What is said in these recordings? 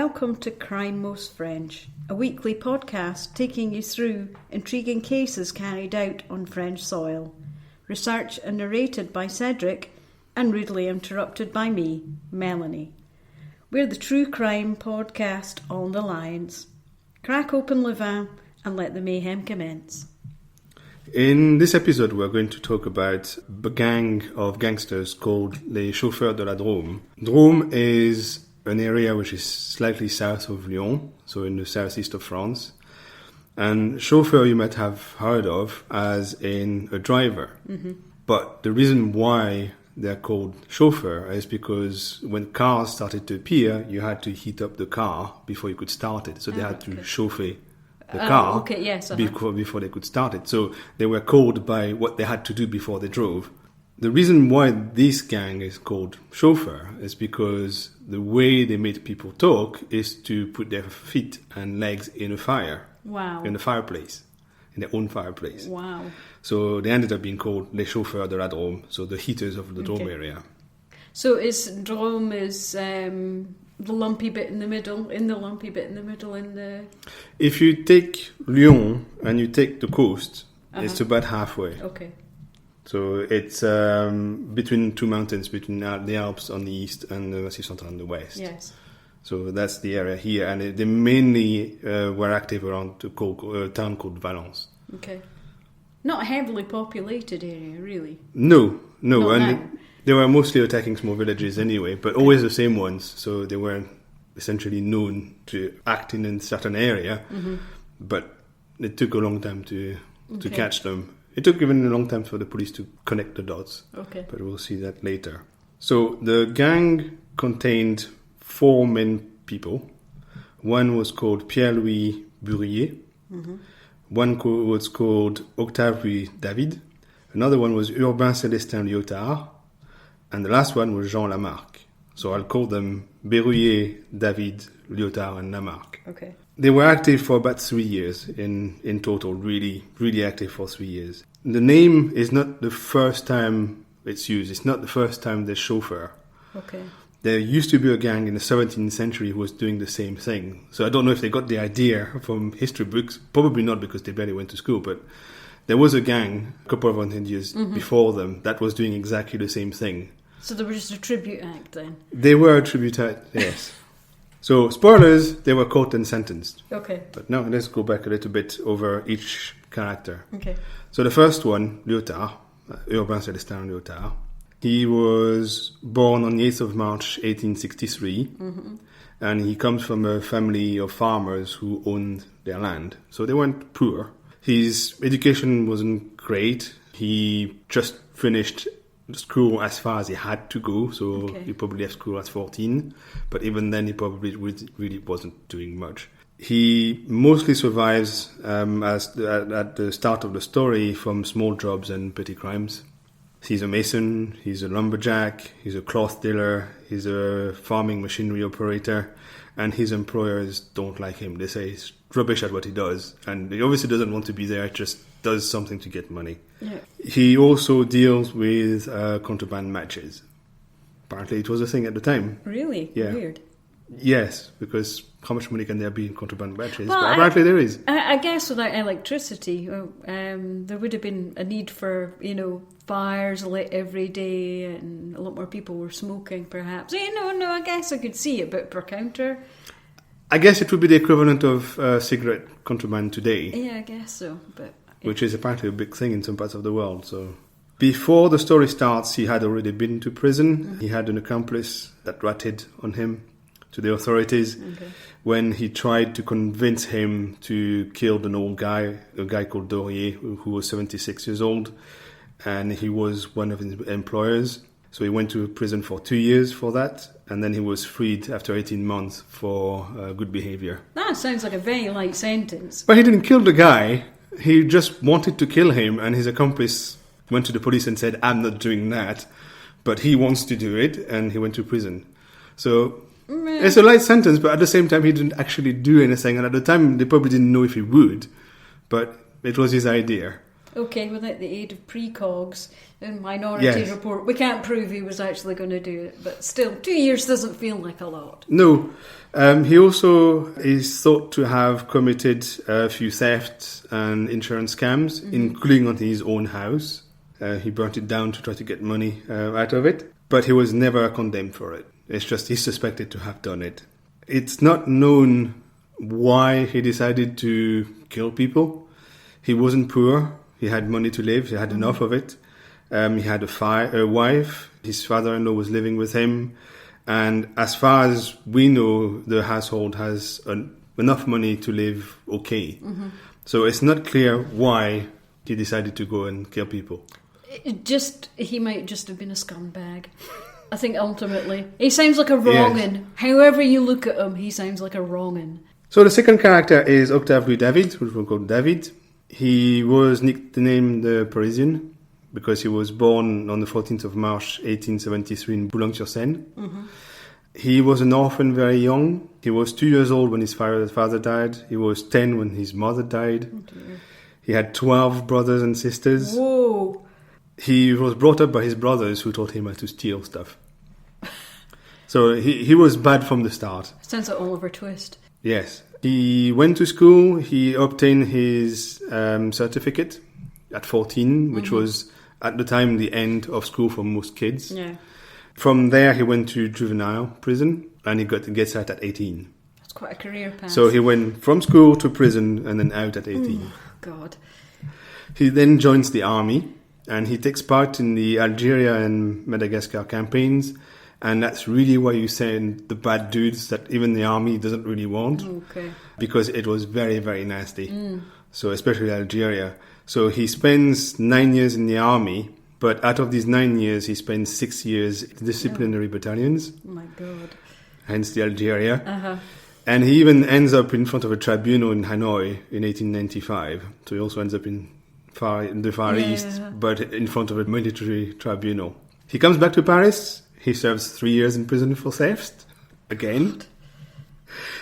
Welcome to Crime Most French, a weekly podcast taking you through intriguing cases carried out on French soil. Researched and narrated by Cedric and rudely interrupted by me, Melanie. We're the true crime podcast on the lines. Crack open le vin and let the mayhem commence. In this episode, we're going to talk about a gang of gangsters called les Chauffeurs de la Drome. Drome is an area which is slightly south of Lyon, so in the southeast of France. And chauffeur you might have heard of as in a driver. Mm-hmm. But the reason why they're called chauffeur is because when cars started to appear, you had to heat up the car before you could start it. So they had to chauffer the car before they could start it. So they were called by what they had to do before they drove. The reason why this gang is called chauffeur is because the way they made people talk is to put their feet and legs in a fire. Wow. In a fireplace. In their own fireplace. Wow. So they ended up being called les Chauffeurs de la Drome, so the heaters of the Drome area. So Drome is the lumpy bit in the middle, If you take Lyon and you take the coast, it's about halfway. Okay. So it's between two mountains, between the Alps on the east and the Massif Central on the west. Yes. So that's the area here, and they mainly were active around a town called Valence. Okay. Not a heavily populated area, really. No. Not and now. They were mostly attacking small villages anyway, but always the same ones. So they were essentially known to act in a certain area, but it took a long time to catch them. It took even a long time for the police to connect the dots. Okay. But we'll see that later. So the gang contained 4 main people. One was called Pierre-Louis Burier. Mm-hmm. One was called Octave David. Another one was Urbain Célestin Lyotard. And the last one was Jean Lamarck. So I'll call them Burier, David, Lyotard, and Lamarck. Okay. They were active for about 3 years in total, really, really active for 3 years. The name is not the first time it's used. It's not the first time they're chauffeur. Okay. There used to be a gang in the 17th century who was doing the same thing. So I don't know if they got the idea from history books. Probably not, because they barely went to school. But there was a gang a couple of hundred years before them that was doing exactly the same thing. So they were just a tribute act then? They were a tribute act, yes. So, spoilers, they were caught and sentenced. Okay. But now, let's go back a little bit over each character. Okay. So the first one, Lyotard, Urbain Célestin Lyotard, he was born on the 8th of March, 1863, and he comes from a family of farmers who owned their land. So they weren't poor. His education wasn't great. He just finished school as far as he had to go, so he probably left school at 14, but even then he probably really wasn't doing much. He mostly survives at the start of the story from small jobs and petty crimes. He's a mason, he's a lumberjack, he's a cloth dealer, he's a farming machinery operator, and his employers don't like him. They say he's rubbish at what he does, and he obviously doesn't want to be there, just does something to get money. Yeah. He also deals with contraband matches. Apparently it was a thing at the time. Really? Yeah. Weird. Yes, because how much money can there be in contraband matches? Well, but apparently there is. I guess without electricity, there would have been a need for, fires lit every day, and a lot more people were smoking, perhaps. No, I guess I could see it, but per counter... I guess it would be the equivalent of cigarette contraband today. Yeah, I guess so. But which is apparently a big thing in some parts of the world. So before the story starts, he had already been to prison. Mm-hmm. He had an accomplice that ratted on him to the authorities when he tried to convince him to kill an old guy, a guy called Dorier, who was 76 years old, and he was one of his employers. So he went to prison for 2 years for that, and then he was freed after 18 months for good behavior. That sounds like a very light sentence. But he didn't kill the guy. He just wanted to kill him, and his accomplice went to the police and said, I'm not doing that, but he wants to do it, and he went to prison. So it's a light sentence, but at the same time, he didn't actually do anything, and at the time, they probably didn't know if he would, but it was his idea. Okay, without the aid of precogs and Minority Report, we can't prove he was actually going to do it. But still, 2 years doesn't feel like a lot. No. He also is thought to have committed a few thefts and insurance scams, including on his own house. He burnt it down to try to get money out of it. But he was never condemned for it. It's just he's suspected to have done it. It's not known why he decided to kill people. He wasn't poor. He had money to live. He had enough of it. He had a wife. His father-in-law was living with him. And as far as we know, the household has enough money to live okay. So it's not clear why he decided to go and kill people. He might just have been a scumbag. I think ultimately. He sounds like a wrong'un. Yes. However you look at him, he sounds like a wrong'un. So the second character is Octave Louis David, which we'll call David. He was nicknamed the Parisian because he was born on the 14th of March 1873 in Boulogne-sur-Seine. He was an orphan very young. He was 2 years old when his father died. He was 10 when his mother died. Oh dear. He had 12 brothers and sisters. Whoa! He was brought up by his brothers who taught him how to steal stuff. So he was bad from the start. Sounds like Oliver Twist. Yes. He went to school. He obtained his certificate at 14, which was at the time the end of school for most kids. Yeah. From there, he went to juvenile prison and he gets out at 18. That's quite a career path. So he went from school to prison and then out at 18. God. He then joins the army and he takes part in the Algeria and Madagascar campaigns. And that's really why you send the bad dudes that even the army doesn't really want. Okay. Because it was very, very nasty. So especially Algeria. So he spends 9 years in the army, but out of these 9 years, he spends 6 years in disciplinary battalions. Oh my God. Hence the Algeria. And he even ends up in front of a tribunal in Hanoi in 1895. So he also ends up in the Far East, but in front of a military tribunal. He comes back to Paris. He serves 3 years in prison for theft, again.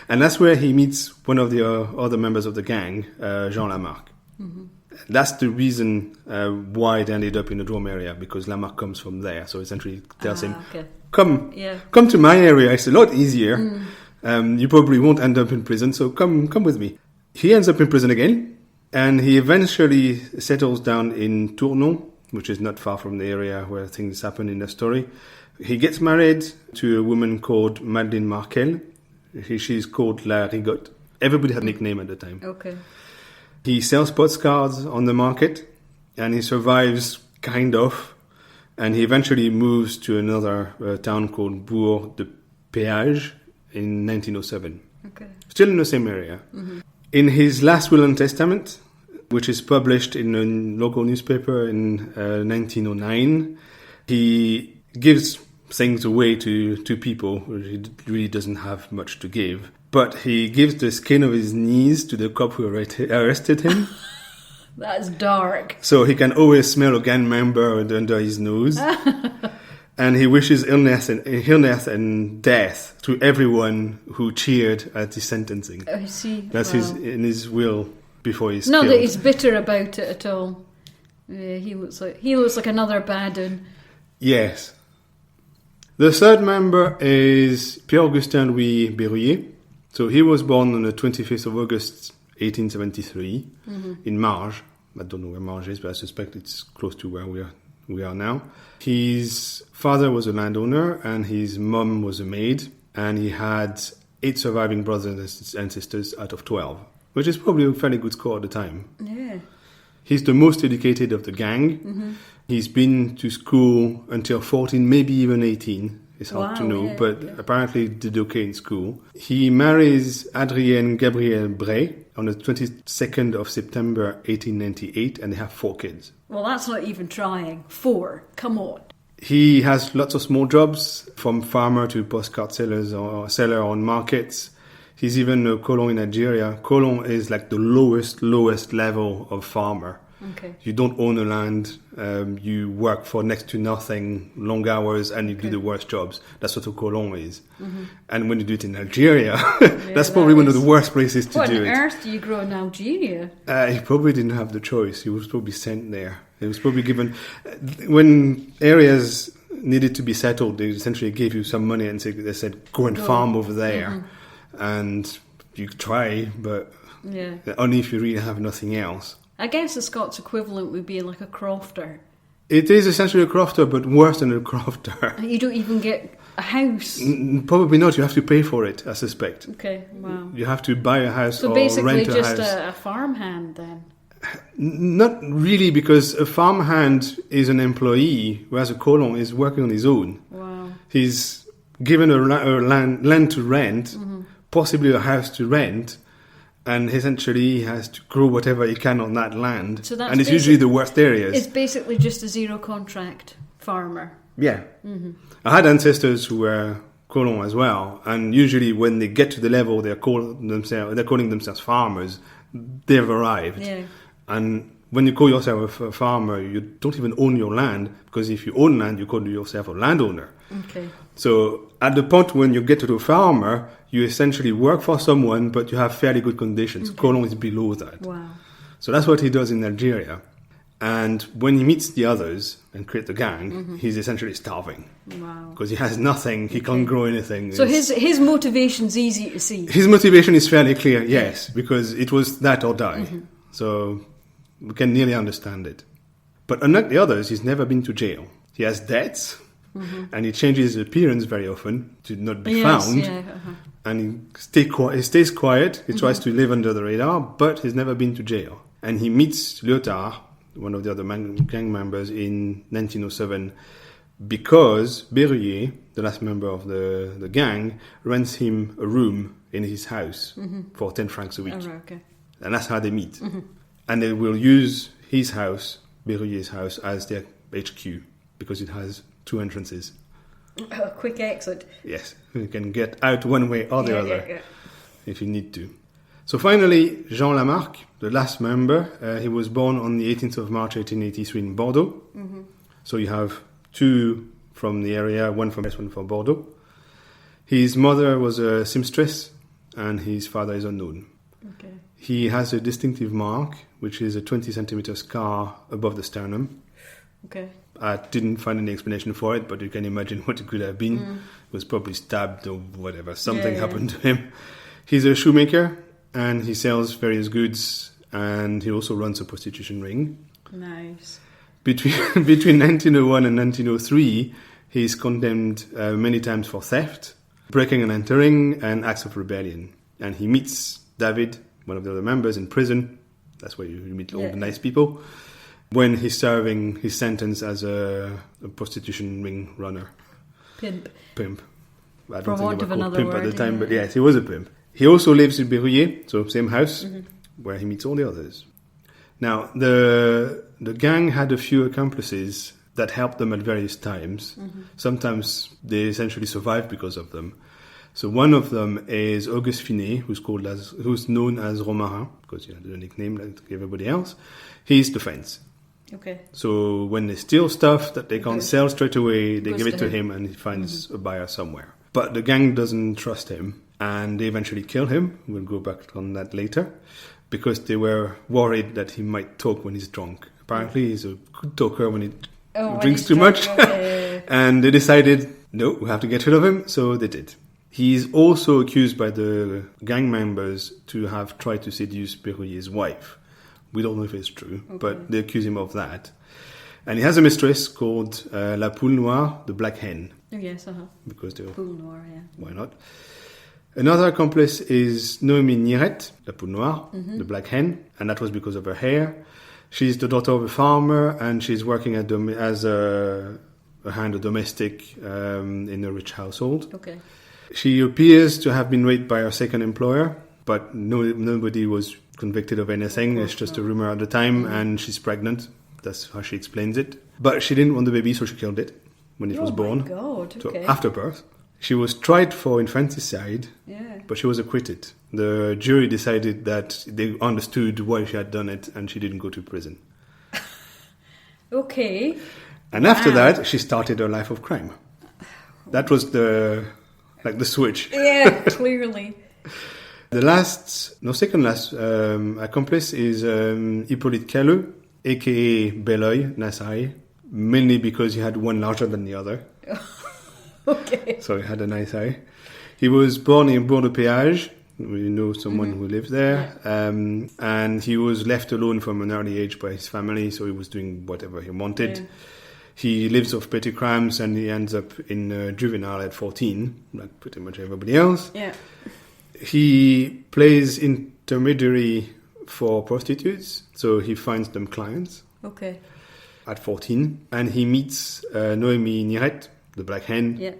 And that's where he meets one of the other members of the gang, Jean Lamarck. That's the reason why they ended up in the Drome area, because Lamarck comes from there. So essentially tells him, come to my area. It's a lot easier. You probably won't end up in prison, so come with me. He ends up in prison again, and he eventually settles down in Tournon, which is not far from the area where things happen in the story. He gets married to a woman called Madeleine Markel. She's called La Rigotte. Everybody had a nickname at the time. Okay. He sells postcards on the market, and he survives, kind of. And he eventually moves to another town called Bourg de Péage in 1907. Okay. Still in the same area. In his last will and testament, which is published in a local newspaper in 1909, he gives things away to people. He really doesn't have much to give. But he gives the skin of his knees to the cop who arrested him. That's dark. So he can always smell a gang member under his nose. And he wishes illness and death to everyone who cheered at his sentencing. I see. That's in his will before he's Not killed. that he's bitter about it at all. Yeah, he looks like another bad one. Yes. The third member is Pierre Gustan Louis Berruyer. So he was born on the 25th of August 1873 in Marge. I don't know where Marge is, but I suspect it's close to where we are now. His father was a landowner and his mum was a maid, and he had 8 surviving brothers and sisters out of 12, which is probably a fairly good score at the time. Yeah. He's the most educated of the gang. He's been to school until 14, maybe even 18. It's hard to know, but apparently did okay in school. He marries Adrienne Gabrielle Bray on the 22nd of September 1898, and they have 4 kids. Well, that's not even trying. 4. Come on. He has lots of small jobs, from farmer to postcard sellers or seller on markets. He's even a colon in Algeria. Colon is like the lowest level of farmer. Okay. You don't own a land. You work for next to nothing, long hours, and you do the worst jobs. That's what a colon is. Mm-hmm. And when you do it in Algeria, that's probably one of the worst places to do it. What on earth do you grow in Algeria? He probably didn't have the choice. He was probably sent there. He was probably given... When areas needed to be settled, they essentially gave you some money and they said, go and farm over there. Mm-hmm. And you try, but only if you really have nothing else. I guess the Scots equivalent would be like a crofter. It is essentially a crofter, but worse than a crofter. You don't even get a house. Probably not. You have to pay for it, I suspect. Okay, wow. You have to buy a house or rent a house. So basically just a farmhand then? Not really, because a farmhand is an employee, whereas a colon is working on his own. Wow. He's given a land to rent, possibly a house to rent, and essentially he has to grow whatever he can on that land. So that's and it's usually the worst areas. It's basically just a zero contract farmer. Yeah. Mm-hmm. I had ancestors who were colon as well, and usually when they get to the level they're calling themselves farmers, they've arrived. Yeah. And when you call yourself a farmer, you don't even own your land, because if you own land, you call yourself a landowner. Okay. So at the point when you get to the farmer, you essentially work for someone, but you have fairly good conditions. Okay. Colon is below that. Wow. So that's what he does in Algeria. And when he meets the others and create the gang, he's essentially starving. Wow. Because he has nothing, he can't grow anything. So his motivation's easy to see. His motivation is fairly clear, yes, because it was that or die. Mm-hmm. So we can nearly understand it. But unlike the others, he's never been to jail. He has debts, and he changes his appearance very often to not be found. Yeah, And he stays quiet, he tries to live under the radar, but he's never been to jail. And he meets Lyotard, one of the other gang members, in 1907, because Berruyer, the last member of the gang, rents him a room in his house for 10 francs a week. Oh, right, okay. And that's how they meet. Mm-hmm. And they will use his house, Berruyer's house, as their HQ, because it has 2 entrances. A quick exit. Yes, you can get out one way or the other if you need to. So finally, Jean Lamarck, the last member, he was born on the 18th of March 1883 in Bordeaux. Mm-hmm. So you have 2 from the area, one from Bordeaux. His mother was a seamstress, and his father is unknown. Okay. He has a distinctive mark, which is a 20 centimeter scar above the sternum. Okay. I didn't find any explanation for it, but you can imagine what it could have been. He was probably stabbed or whatever. Something happened to him. He's a shoemaker, and he sells various goods, and he also runs a prostitution ring. Nice. Between 1901 and 1903, he's condemned many times for theft, breaking and entering, and acts of rebellion. And he meets David, one of the other members, in prison. That's where you meet all the nice people. When he's serving his sentence as a prostitution ring runner. Pimp. I don't For want think of they were called another pimp word, at the time, but yes, he was a pimp. He also lives in Berruyer, so same house, where he meets all the others. Now, the gang had a few accomplices that helped them at various times. Sometimes they essentially survived because of them. So one of them is Auguste Finet, who's known as Romarin, because he had a nickname like everybody else. He's the fence. Okay. So when they steal stuff that they can't sell straight away, they give it to him and he finds a buyer somewhere. But the gang doesn't trust him, and they eventually kill him. We'll go back on that later, because they were worried that he might talk when he's drunk. Apparently he's a good talker when he drinks too much. And they decided, no, we have to get rid of him, so they did. He's also accused by the gang members to have tried to seduce Berruyer's wife. We don't know if it's true, but they accuse him of that. And he has a mistress called La Poule Noire, the black hen. Oh, yes, Because they're... Poule Noire, yeah. Why not? Another accomplice is Noémie Nirette, La Poule Noire, the black hen, and that was because of her hair. She's the daughter of a farmer, and she's working as a domestic in a rich household. Okay. She appears to have been raped by her second employer, but nobody was convicted of anything. It's just a rumor at the time, and she's pregnant. That's how she explains it. But she didn't want the baby, so she killed it when it was born. Oh, my God. Okay. So after birth. She was tried for infanticide, but she was acquitted. The jury decided that they understood why she had done it, and she didn't go to prison. Okay. And after that, she started her life of crime. That was the switch. Yeah, clearly. The second last accomplice is Hippolyte Calleux, a.k.a. Belleuil, Nassau, mainly because he had one larger than the other. Okay. So he had a nice eye. He was born in Bourg-de-Péage. We know someone who lives there. Yeah. And he was left alone from an early age by his family, so he was doing whatever he wanted. Yeah. He lives off petty crimes, and he ends up in juvenile at 14, like pretty much everybody else. Yeah. He plays intermediary for prostitutes, so he finds them clients. Okay. At 14, and he meets Noémie Nirette, the Black Hen, yeah.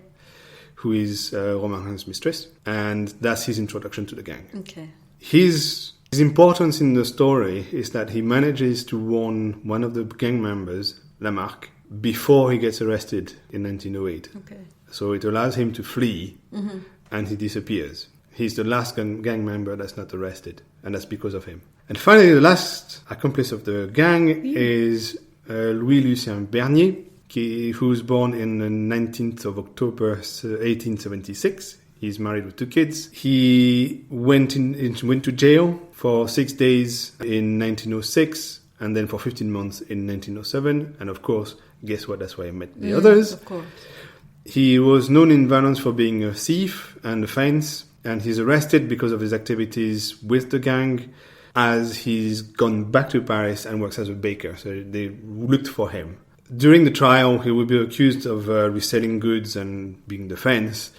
who is Romain's mistress, and that's his introduction to the gang. Okay. His importance in the story is that he manages to warn one of the gang members, Lamarck, before he gets arrested in 1908. Okay. So it allows him to flee, and he disappears. He's the last gang member that's not arrested, and that's because of him. And finally, the last accomplice of the gang is Louis Lucien Bernier, who was born on the 19th of October 1876. He's married with 2 kids. He went to jail for 6 days in 1906, and then for 15 months in 1907. And of course, guess what? That's why I met the others. Of course. He was known in violence for being a thief and a fence, and he's arrested because of his activities with the gang, as he's gone back to Paris and works as a baker. So they looked for him. During the trial, he will be accused of reselling goods and being the fence,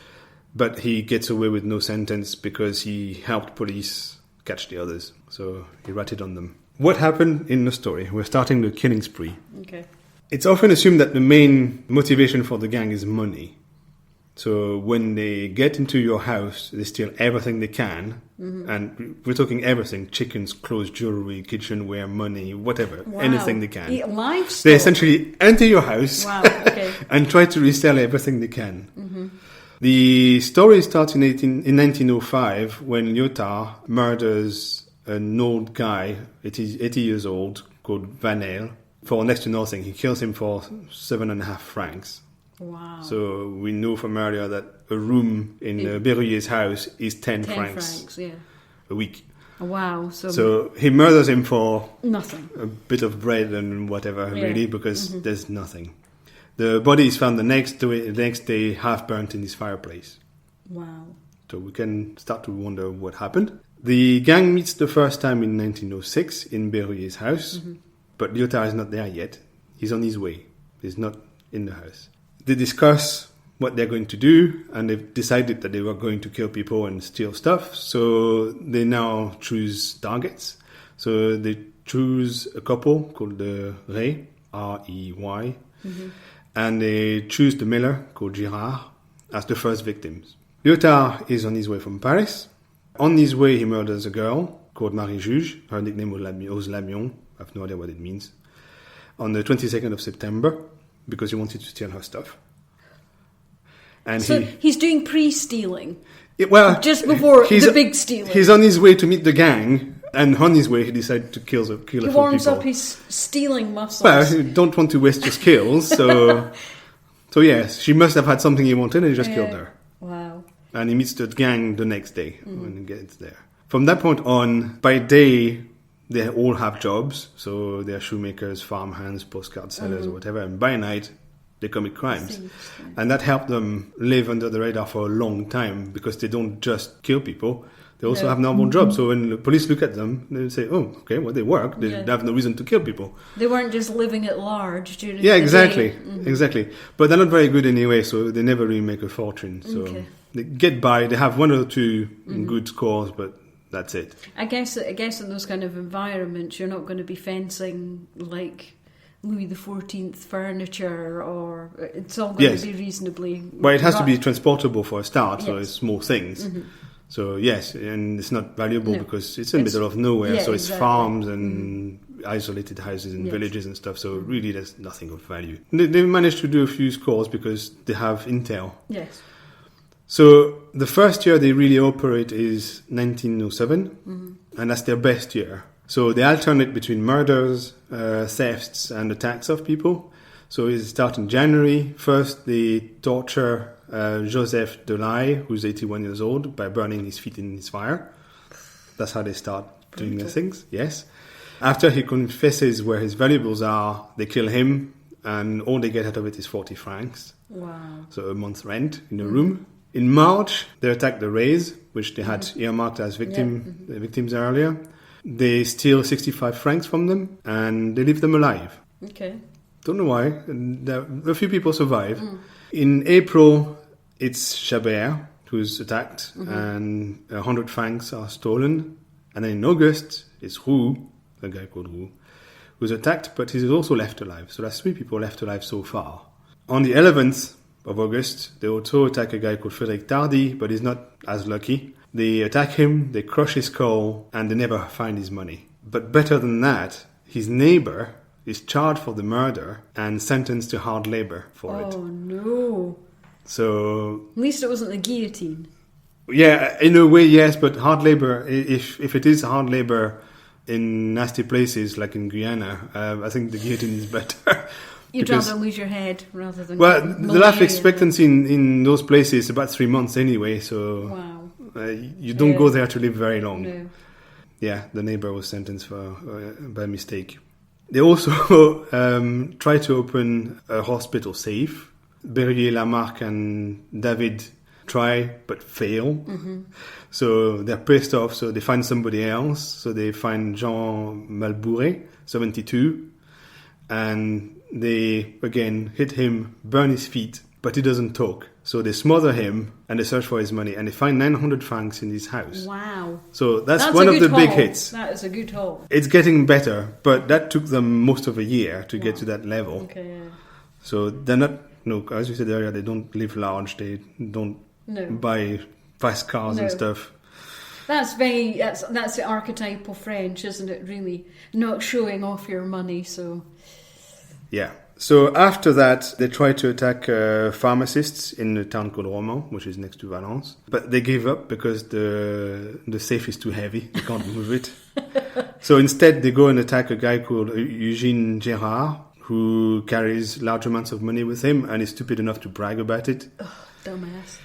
but he gets away with no sentence because he helped police catch the others. So he ratted on them. What happened in the story? We're starting the killing spree. Okay. It's often assumed that the main motivation for the gang is money. So when they get into your house, they steal everything they can. And we're talking everything: chickens, clothes, jewelry, kitchenware, money, whatever, anything they can. Livestock. They essentially enter your house okay. and try to resell everything they can. The story starts in 1905 when Lyotard murders an old guy, 80 years old, called Van Eyl, for next to nothing. He kills him for 7.5 francs. Wow. So we know from earlier that a room in Berruyer's house is 10 francs a week. Wow. So he murders him for nothing. A bit of bread and whatever, really, because there's nothing. The body is found the next day half burnt in his fireplace. Wow. So we can start to wonder what happened. The gang meets the first time in 1906 in Berruyer's house, but Lyotard is not there yet. He's on his way. He's not in the house. They discuss what they're going to do, and they've decided that they were going to kill people and steal stuff. So they now choose targets. So they choose a couple called the Rey, R-E-Y, and they choose the miller called Girard as the first victims. Lyotard is on his way from Paris. On his way, he murders a girl called Marie Juge. Her nickname was Lamion. I have no idea what it means. On the 22nd of September, because he wanted to steal her stuff. And so he's doing pre-stealing. Just before the big stealing. He's on his way to meet the gang, and on his way he decided to kill a few people. He warms up his stealing muscles. Well, you don't want to waste your skills, so yes, she must have had something he wanted, and he just killed her. Wow. And he meets the gang the next day when he gets there. From that point on, by day, they all have jobs, so they're shoemakers, farmhands, postcard sellers, or whatever. And by night, they commit crimes. And that helped them live under the radar for a long time, because they don't just kill people. They also have normal jobs. So when the police look at them, they say, oh, okay, well, they work. They have no reason to kill people. They weren't just living at large during the day. Exactly. But they're not very good anyway, so they never really make a fortune. So they get by. They have 1 or 2 good scores, but that's it. I guess in those kind of environments, you're not going to be fencing like Louis XIV furniture, or it's all going to be reasonably... Well, it has to be transportable for a start, so it's small things. So yes, and it's not valuable because it's in the middle of nowhere, so it's farms and isolated houses and villages and stuff, so really there's nothing of value. They managed to do a few scores because they have intel. Yes. So the first year they really operate is 1907, and that's their best year. So they alternate between murders, thefts, and attacks of people. So it starts in January. First, they torture Joseph Delay, who's 81 years old, by burning his feet in his fire. That's how they start doing their things, yes. After he confesses where his valuables are, they kill him, and all they get out of it is 40 francs. Wow. So a month's rent in a room. In March, they attack the Rays, which they had earmarked as victims earlier. They steal 65 francs from them, and they leave them alive. Okay. Don't know why. A few people survive. In April, it's Chabert who's attacked, and 100 francs are stolen. And then in August, it's Roux, a guy called Roux, who's attacked, but he's also left alive. So that's 3 people left alive so far. On the 11th of August, they also attack a guy called Frédéric Tardy, but he's not as lucky. They attack him, they crush his skull, and they never find his money. But better than that, his neighbor is charged for the murder and sentenced to hard labor for it. Oh, no. So... At least it wasn't the guillotine. Yeah, in a way, yes, but hard labor, if it is hard labor in nasty places like in Guyana, I think the guillotine is better. You'd rather lose your head rather than... Well, the life expectancy in those places is about 3 months anyway, so... Wow. You don't go there to live very long. No. Yeah, the neighbor was sentenced for by mistake. They also try to open a hospital safe. Berrier, Lamarck and David try but fail. So they're pissed off, so they find somebody else. So they find Jean Malbouré, 72, and they again hit him, burn his feet, but he doesn't talk. So they smother him and they search for his money, and they find 900 francs in his house. Wow. So that's one of the big hits. That is a good haul. It's getting better, but that took them most of a year to get to that level. Okay, yeah. So they're not, as you said earlier, they don't live large, they don't buy fast cars and stuff. That's the archetypal French, isn't it, really? Not showing off your money, so... Yeah. So after that, they try to attack pharmacists in a town called Drome, which is next to Valence. But they give up because the safe is too heavy. They can't move it. So instead, they go and attack a guy called Eugène Gérard, who carries large amounts of money with him and is stupid enough to brag about it. Ugh, dumbass.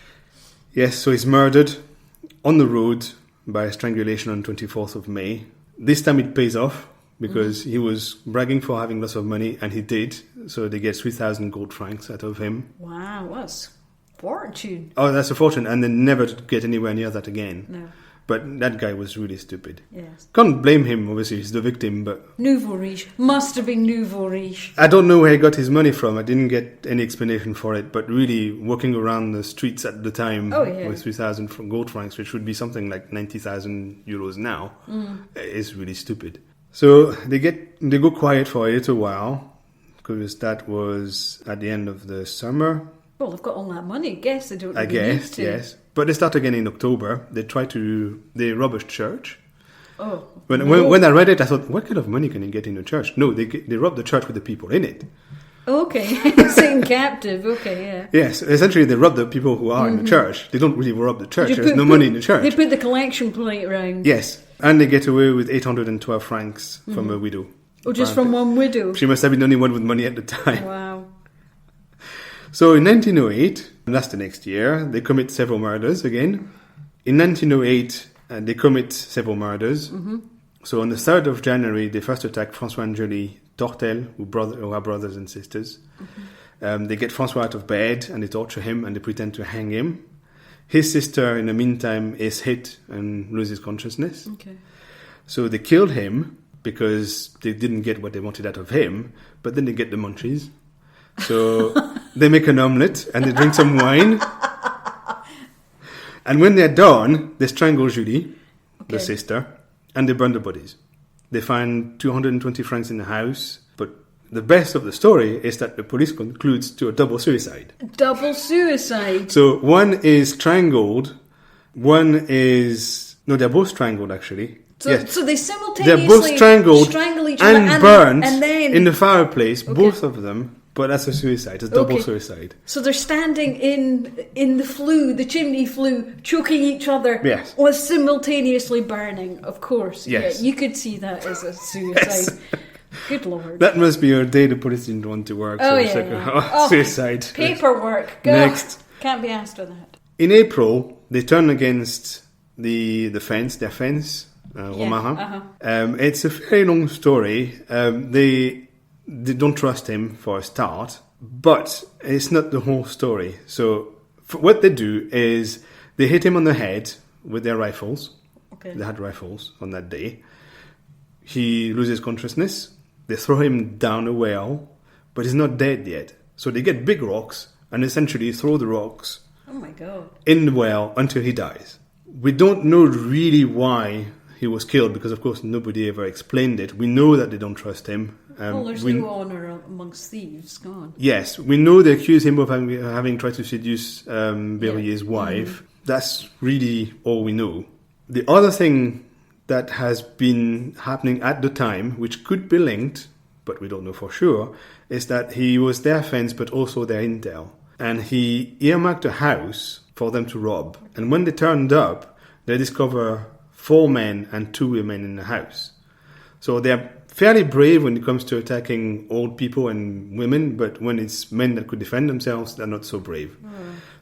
Yes, so he's murdered on the road by strangulation on 24th of May. This time it pays off, because he was bragging for having lots of money, and he did. So they get 3,000 gold francs out of him. Wow, that's fortune. Oh, that's a fortune, and they never get anywhere near that again. No. But that guy was really stupid. Yes. Can't blame him, obviously, he's the victim, but... Nouveau riche. Must have been nouveau riche. I don't know where he got his money from. I didn't get any explanation for it, but really, walking around the streets at the time with 3,000 gold francs, which would be something like 90,000 euros now, is really stupid. So they go quiet for a little while, because that was at the end of the summer. Well, they've got all that money. I guess they don't really need to. Yes. But they start again in October. They rob a church. Oh. When I read it, I thought, what kind of money can you get in a church? No, they rob the church with the people in it. Okay, taken captive. Okay, yeah. Yes, essentially they rob the people who are in the church. They don't really rob the church. There's no money in the church. They put the collection plate around. Yes, and they get away with 812 francs from a widow. Oh, just from one widow? She must have been the only one with money at the time. Wow. So in 1908, and that's the next year, they commit several murders again. In 1908, they commit several murders. So on the 3rd of January, they first attack François and Julie Tortel, who are brothers and sisters. They get François out of bed and they torture him and they pretend to hang him. His sister, in the meantime, is hit and loses consciousness. Okay. So they killed him because they didn't get what they wanted out of him, but then they get the munchies. So they make an omelette and they drink some wine. And when they're done, they strangle Julie, the sister, and they burn the bodies. They find 220 francs in the house, but the best of the story is that the police concludes to a double suicide. Double suicide? So one is strangled, they're both strangled actually. So they simultaneously they're both strangle each other and burnt and then... in the fireplace, both of them, But that's a suicide. It's a double suicide. So they're standing in the flue, the chimney flue, choking each other, yes, while simultaneously burning. Of course, yes, yeah, you could see that as a suicide. Yes. Good Lord. That must be your day the police didn't want to work. Suicide. Paperwork. Next. Can't be asked for that. In April, they turn against their fence, Romarin. It's a very long story. They don't trust him for a start, but it's not the whole story. So what they do is they hit him on the head with their rifles. Okay. They had rifles on that day. He loses consciousness. They throw him down a well, but he's not dead yet. So they get big rocks and essentially throw the rocks in the well until he dies. We don't know really why he was killed because, of course, nobody ever explained it. We know that they don't trust him. There's no honour amongst thieves. Go on. Yes, we know they accuse him of having tried to seduce Berruyer's wife. Mm-hmm. That's really all we know. The other thing that has been happening at the time, which could be linked, but we don't know for sure, is that he was their fence but also their intel. And he earmarked a house for them to rob. And when they turned up, they discover 4 men and 2 women in the house. So they're fairly brave when it comes to attacking old people and women, but when it's men that could defend themselves, they're not so brave.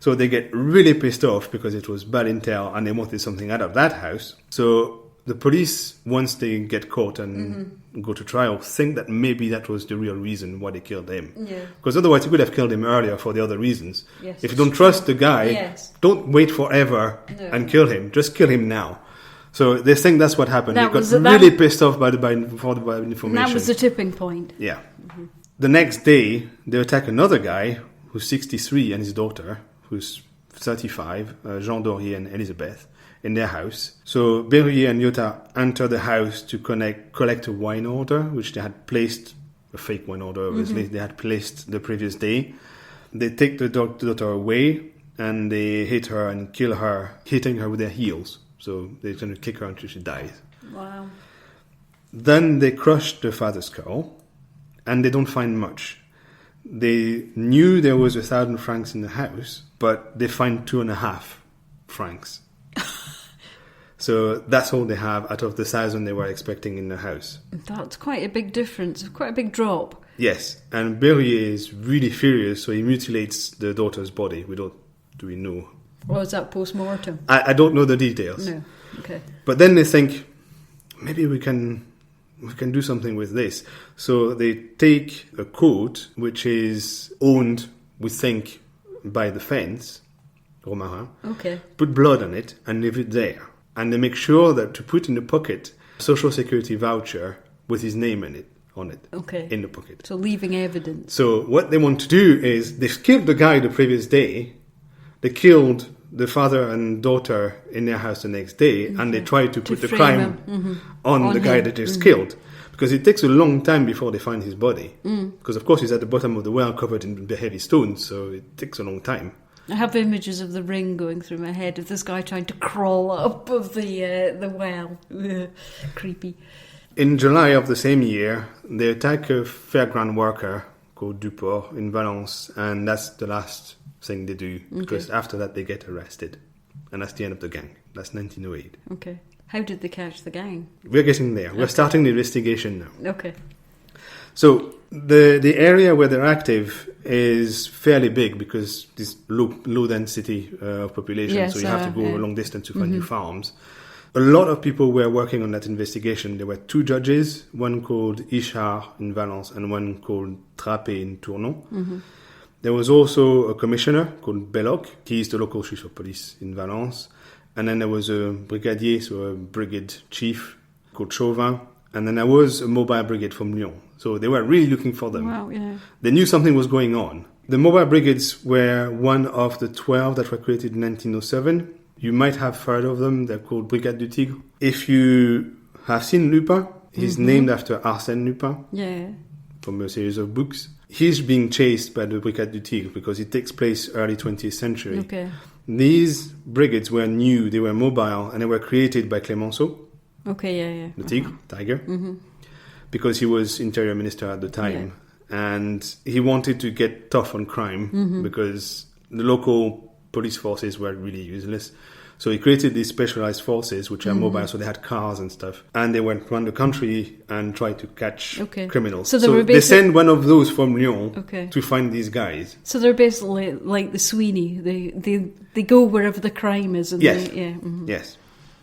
So they get really pissed off because it was bad intel and they wanted something out of that house. So the police, once they get caught and go to trial, think that maybe that was the real reason why they killed him. Yeah. Because otherwise you could have killed him earlier for the other reasons. Yes, if you don't trust the guy, don't wait forever and kill him. Just kill him now. So they think that's what happened. They got really pissed off by the information. That was the tipping point. Yeah. Mm-hmm. The next day, they attack another guy who's 63 and his daughter, who's 35, Jean Dorier and Elizabeth, in their house. So Berruyer and Lyotard enter the house to collect a wine order, which they had placed, a fake wine order obviously, they had placed the previous day. They take the daughter away and they hit her and kill her, hitting her with their heels. So they're going to kick her until she dies. Wow. Then they crush the father's skull and they don't find much. They knew there was 1,000 francs in the house, but they find 2.5 francs. So that's all they have out of the 1,000 they were expecting in the house. That's quite a big difference, quite a big drop. Yes, and Berruyer is really furious, so he mutilates the daughter's body. Do we know? Or is that post-mortem? I don't know the details. No, okay. But then they think, maybe we can do something with this. So they take a coat, which is owned, we think, by the fence, Romarin, put blood on it, and leave it there. And they make sure that to put in the pocket a social security voucher with his name on it, in the pocket. So leaving evidence. So what they want to do is, they've killed the guy the previous day, they killed the father and daughter in their house the next day, and they tried to put the crime on the guy that is killed. Because it takes a long time before they find his body. Because, of course, he's at the bottom of the well covered in heavy stones, so it takes a long time. I have images of the ring going through my head of this guy trying to crawl up of the well. Creepy. In July of the same year, they attack a fairground worker called Duport in Valence, and that's the last thing they do, because after that they get arrested. And that's the end of the gang. That's 1908. Okay. How did they catch the gang? We're getting there. We're starting the investigation now. Okay. So the area where they're active is fairly big because this low density of population, so you have to go a long distance to find new farms. A lot of people were working on that investigation. There were 2 judges, one called Ichard in Valence and one called Trappé in Tournon. There was also a commissioner called Belloc. He's the local chief of police in Valence. And then there was a brigadier, so a brigade chief called Chauvin. And then there was a mobile brigade from Lyon. So they were really looking for them. Wow, yeah. They knew something was going on. The mobile brigades were one of the 12 that were created in 1907. You might have heard of them. They're called Brigade du Tigre. If you have seen Lupin, he's named after Arsène Lupin. Yeah. From a series of books. He's being chased by the Brigade du Tigre because it takes place early 20th century. Okay. These brigades were new, they were mobile, and they were created by Clemenceau. Okay, yeah. The Tiger. Because he was interior minister at the time. and he wanted to get tough on crime because the local police forces were really useless. So he created these specialized forces, which are mobile, so they had cars and stuff. And they went around the country and tried to catch criminals. So they sent one of those from Lyon to find these guys. So they're basically like the Sweeney. They go wherever the crime is. And Yes. Mm-hmm. Yes.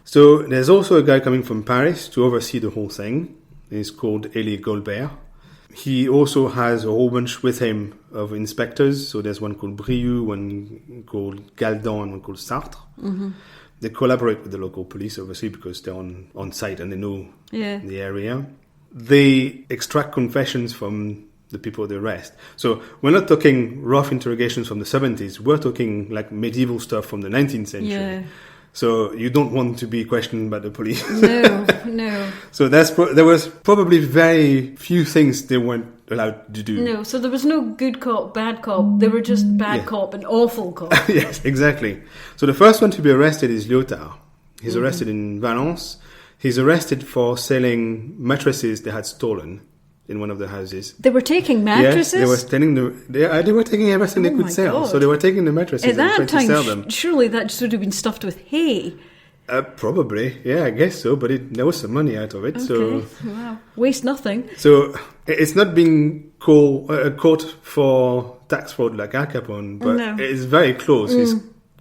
So there's also a guy coming from Paris to oversee the whole thing. He's called Élie Goldberg. He also has a whole bunch with him of inspectors. So there's one called Brieux, one called Gustan, and one called Sartre. Mm-hmm. They collaborate with the local police, obviously, because they're on site and they know the area. They extract confessions from the people they arrest. So we're not talking rough interrogations from the 70s. We're talking like medieval stuff from the 19th century. Yeah. So you don't want to be questioned by the police. No. So there was probably very few things they weren't allowed to do. No, so there was no good cop, bad cop. They were just bad cop and awful cop. Yes, exactly. So the first one to be arrested is Lyotard. He's arrested in Valence. He's arrested for selling mattresses they had stolen in one of the houses. They were taking mattresses? Yes, they were taking everything they could sell. God. So they were taking the mattresses and trying to sell them. Surely that should have been stuffed with hay. Probably, yeah, I guess so. But there was some money out of it. Okay. So wow, waste nothing. So it's not being caught for tax fraud like Al Capone, but it's very close. He's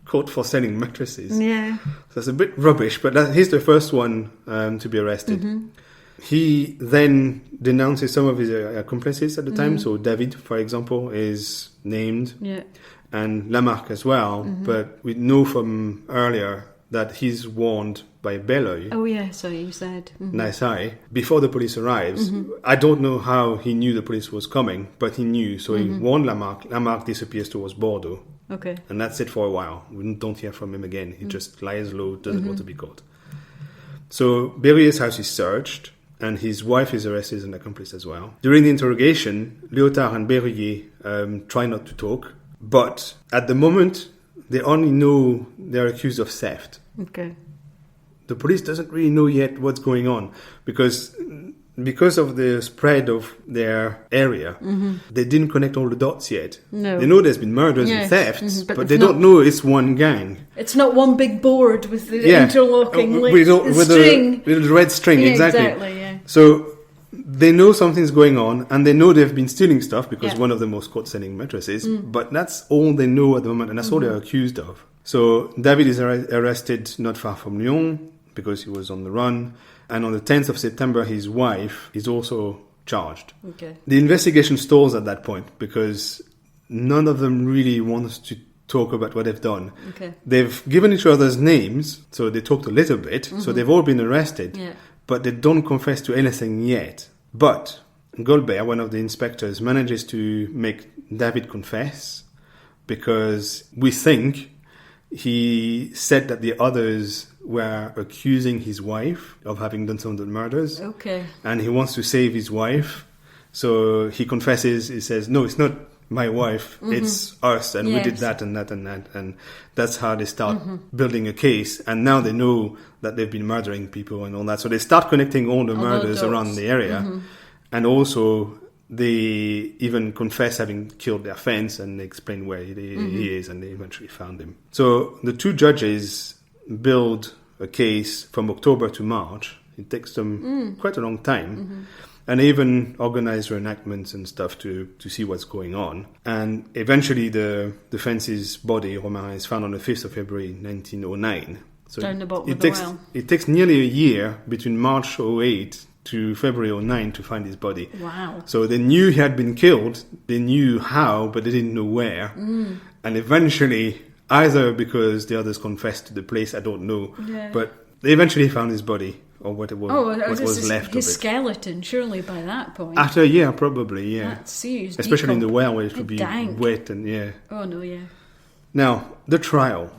caught for selling mattresses. Yeah, so it's a bit rubbish. But he's the first one to be arrested. Mm-hmm. He then denounces some of his accomplices at the time. So David, for example, is named, and Lamarck as well. Mm-hmm. But we know from earlier that he's warned by Belloy. Oh, yeah, so you said. Mm-hmm. Nice eye. Before the police arrives. Mm-hmm. I don't know how he knew the police was coming, but he knew. So he warned Lamarck. Lamarck disappears towards Bordeaux. Okay. And that's it for a while. We don't hear from him again. He just lies low, doesn't want to be caught. So Berruyer's house is searched, and his wife is arrested as an accomplice as well. During the interrogation, Lyotard and Berruyer try not to talk, but at the moment, they only know they're accused of theft. Okay. The police doesn't really know yet what's going on because of the spread of their area, they didn't connect all the dots yet. No. They know there's been murders and thefts, but they don't know it's one gang. It's not one big board with the interlocking with string. With the red string, exactly. Yeah. So they know something's going on, and they know they've been stealing stuff because one of them was caught selling mattresses, but that's all they know at the moment, and that's all they're accused of. So David is arrested not far from Lyon because he was on the run, and on the 10th of September, his wife is also charged. Okay. The investigation stalls at that point because none of them really wants to talk about what they've done. Okay. They've given each other's names, so they talked a little bit, so they've all been arrested. Yeah. But they don't confess to anything yet. But Goldberg, one of the inspectors, manages to make David confess because we think he said that the others were accusing his wife of having done some of the murders. Okay. And he wants to save his wife. So he confesses, he says, no, it's not my wife, it's us, and we did that and that and that. And that's how they start building a case. And now they know that they've been murdering people and all that. So they start connecting all the murders around the area. And also they even confess having killed their fence, and they explain where he is, and they eventually found him. So the two judges build a case from October to March. It takes them quite a long time. And they even organize reenactments and stuff to see what's going on. And eventually the defense's body, Romain, is found on the 5th of February 1909. So down the bottom of the well. It takes nearly a year between March 08 to February 09 to find his body. Wow. So they knew he had been killed. They knew how, but they didn't know where. And eventually, either because the others confessed to the place, I don't know, but they eventually found his body. Or what it was, what was left of it. His skeleton, surely by that point. After a year, probably, yeah. That's serious. Especially in the well where it would be wet and, Oh, no, yeah. Now, the trial.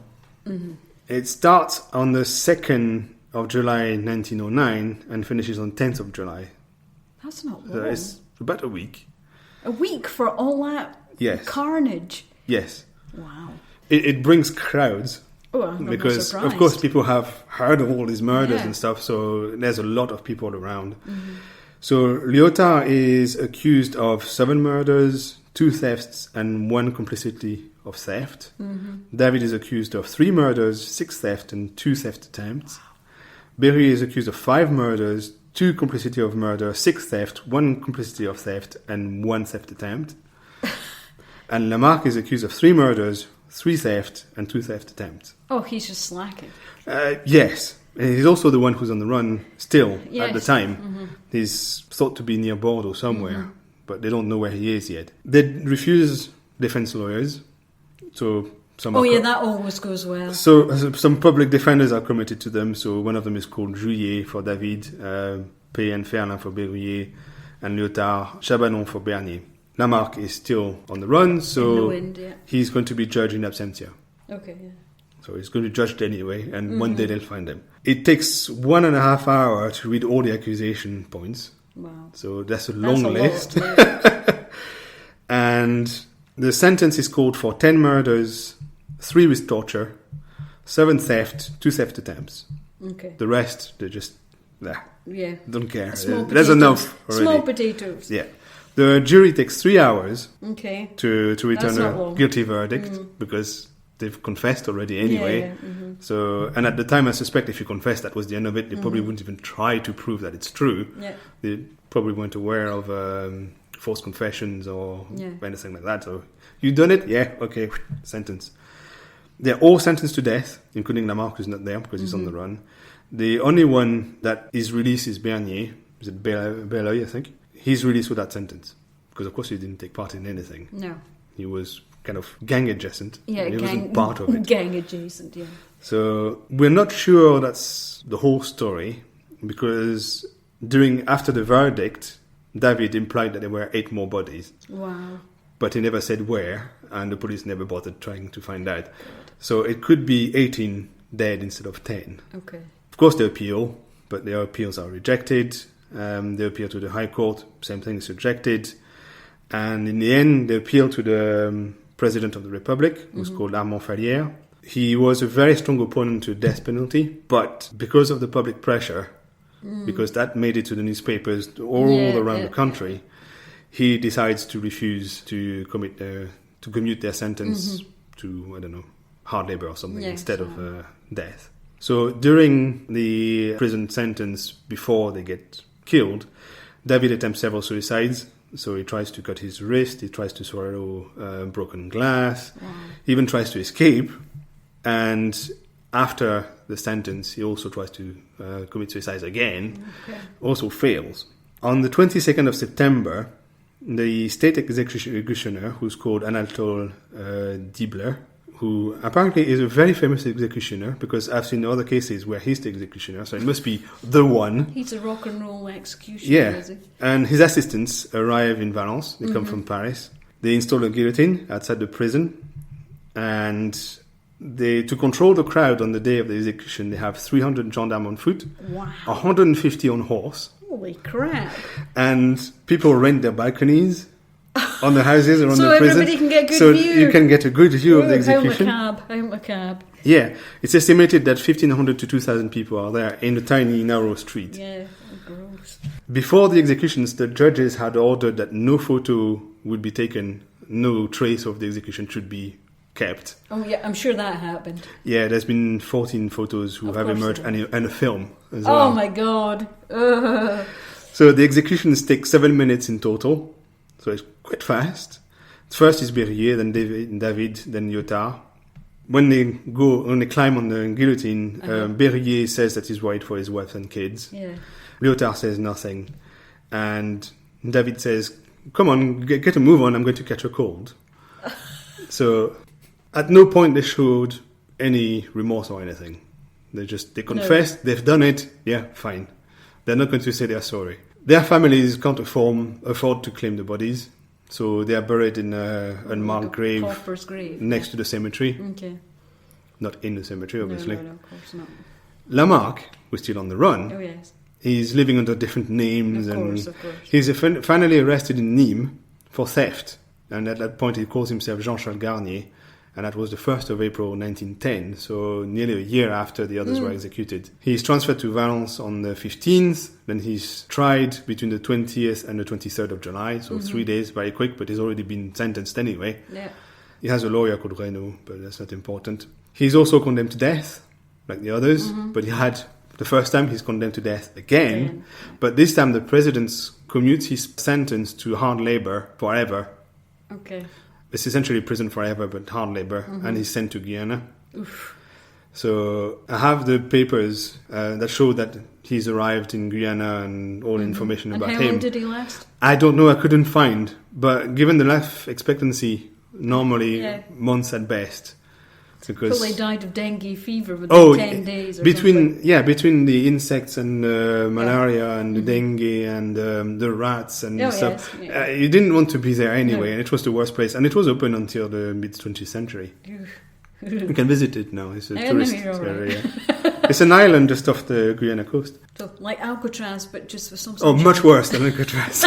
It starts on the 2nd of July 1909 and finishes on 10th of July. That's not long. So it's about a week. A week for all that carnage? Yes. Wow. It brings crowds. Oh, I'm because not surprised. Of course people have heard of all these murders and stuff, so there's a lot of people around. So Lyotard is accused of 7 murders, 2 thefts, and 1 complicity of theft. David is accused of 3 murders, 6 theft, and 2 theft attempts. Berruyer is accused of 5 murders, 2 complicity of murder, 6 theft, 1 complicity of theft, and 1 theft attempt. And Lamarck is accused of 3 murders, 3 theft, and 2 theft attempts. Oh, he's just slacking. Yes. And he's also the one who's on the run still Yes. at the time. He's thought to be near Bordeaux somewhere, but they don't know where he is yet. They refuse defense lawyers, so some Oh, are yeah, that always goes well. So some public defenders are committed to them. So one of them is called Juillet for David, P. and Ferlin for Berruyer, and Lyotard, Chabanon for Bernier. Lamarck is still on the run, so In the wind, yeah. he's going to be judged in absentia. Okay, yeah. So he's going to be judged anyway, and one day they'll find him. It takes 1.5 hours to read all the accusation points. Wow. So that's a long That's a list. lot, yeah. And the sentence is called for 10 murders, 3 with torture, 7 theft, 2 theft attempts. Okay. The rest, they just Yeah. don't care. Small There's potatoes. enough already. Small potatoes. Yeah. The jury takes 3 hours Okay. to return That's not a long. guilty verdict because they've confessed already anyway. Yeah. So, and at the time, I suspect if you confess that was the end of it, they probably wouldn't even try to prove that it's true. Yeah. They probably weren't aware of false confessions or anything like that. So, you done it? Yeah, okay, sentence. They're all sentenced to death, including Lamarck, who's not there because he's on the run. The only one that is released is Bernier. Is it Belleuil, I think? He's released without sentence because, of course, he didn't take part in anything. No. He was kind of gang adjacent. Yeah, he wasn't part of it. Gang adjacent, yeah. So we're not sure that's the whole story because after the verdict, David implied that there were 8 more bodies. Wow. But he never said where, and the police never bothered trying to find out. So it could be 18 dead instead of 10. Okay. Of course, they appeal, but their appeals are rejected. They appeal to the High Court, same thing is rejected. And in the end, they appeal to the President of the Republic, who's called Armand Fallières. He was a very strong opponent to death penalty, but because of the public pressure, because that made it to the newspapers all around the country, he decides to refuse to commute their sentence to, I don't know, hard labor or something instead of death. So during the prison sentence, before they get killed, David attempts several suicides. So he tries to cut his wrist, he tries to swallow broken glass, he even tries to escape. And after the sentence, he also tries to commit suicide again, also fails. On the 22nd of September, the state executioner, who's called Anatole Diebler, who apparently is a very famous executioner, because I've seen other cases where he's the executioner, so it must be the one. He's a rock and roll executioner, is he? And his assistants arrive in Valence. They come from Paris. They install a guillotine outside the prison, and to control the crowd on the day of the execution, they have 300 gendarmes on foot, 150 on horse. Holy crap. And people rent their balconies on the houses around the prison. So everybody can get a good so view. you can get a good view of the execution. Home a cab. Yeah, it's estimated that 1,500 to 2,000 people are there in a tiny, narrow street. Yeah, gross. Before the executions, the judges had ordered that no photo would be taken, no trace of the execution should be kept. Oh yeah, I'm sure that happened. Yeah, there's been 14 photos who have emerged and a film as well. Oh my god. Ugh. So the executions take 7 minutes in total. So it's quite fast. First is Berruyer, then David, then Lyotard. When they climb on the guillotine, Berruyer says that he's worried for his wife and kids. Yeah. Lyotard says nothing. And David says, come on, get a move on, I'm going to catch a cold. So at no point they showed any remorse or anything. They confessed, they've done it, yeah, fine. They're not going to say they're sorry. Their families can't afford to claim the bodies, so they are buried in an unmarked grave next to the cemetery. Okay. Not in the cemetery, obviously. No, of course not. Lamarck, who's still on the run, oh yes, he's living under different names. Of course. He's finally arrested in Nîmes for theft. And at that point he calls himself Jean-Charles Garnier, and that was the 1st of April 1910, so nearly a year after the others were executed. He's transferred to Valence on the 15th, then he's tried between the 20th and the 23rd of July, so 3 days, very quick, but he's already been sentenced anyway. Yeah. He has a lawyer called Renaud, but that's not important. He's also condemned to death, like the others, but the first time he's condemned to death again, but this time the president commutes his sentence to hard labor forever. Okay. It's essentially prison forever, but hard labor, and he's sent to Guyana. Oof. So I have the papers that show that he's arrived in Guyana and all information about him. And how long did he last? I don't know, I couldn't find, but given the life expectancy, normally months at best. Because probably died of dengue fever within 10 days or something. Between the insects and malaria and the dengue and the rats and stuff. Yes, yeah. You didn't want to be there anyway, and it was the worst place. And it was open until the mid-20th century. You can visit it now. It's a tourist area. It's an island just off the Guyana coast. So, like Alcatraz, but just for some much worse than Alcatraz.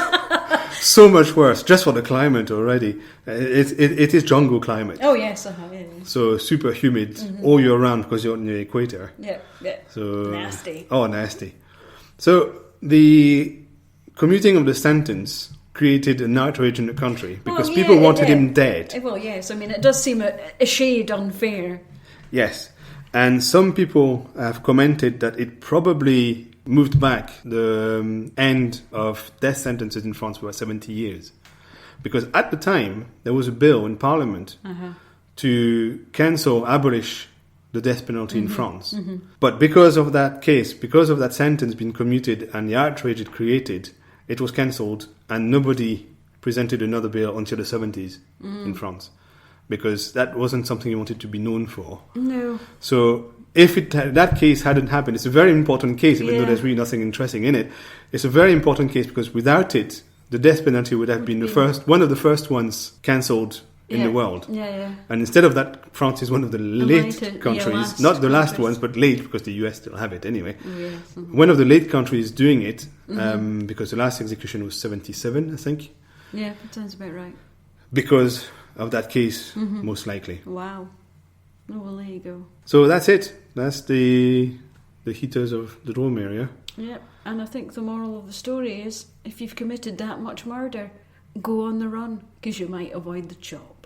So much worse, just for the climate already. It is jungle climate. Oh, yes. Yeah. So super humid all year round because you're on the equator. Yeah. So nasty. Oh, nasty. So the commuting of the sentence created an outrage in the country because people wanted him dead. Well, yes. I mean, it does seem a shade unfair. Yes. And some people have commented that it probably moved back the end of death sentences in France by 70 years. Because at the time, there was a bill in Parliament to abolish the death penalty in France. But because of that case, because of that sentence being commuted and the outrage it created, it was cancelled and nobody presented another bill until the 70s in France. Because that wasn't something you wanted to be known for. No. So if that case hadn't happened, it's a very important case, even though there's really nothing interesting in it. It's a very important case because without it, the death penalty would have been one of the first ones cancelled in the world. Yeah. And instead of that, France is one of the late countries, not the last ones, but late because the US still have it anyway. Yes. One of the late countries doing it because the last execution was 77, I think. Yeah, that sounds about right. Because of that case, most likely. Wow. Oh, well, there you go. So that's it. That's the heaters of the Drome area. Yeah, and I think the moral of the story is, if you've committed that much murder, go on the run, because you might avoid the chop.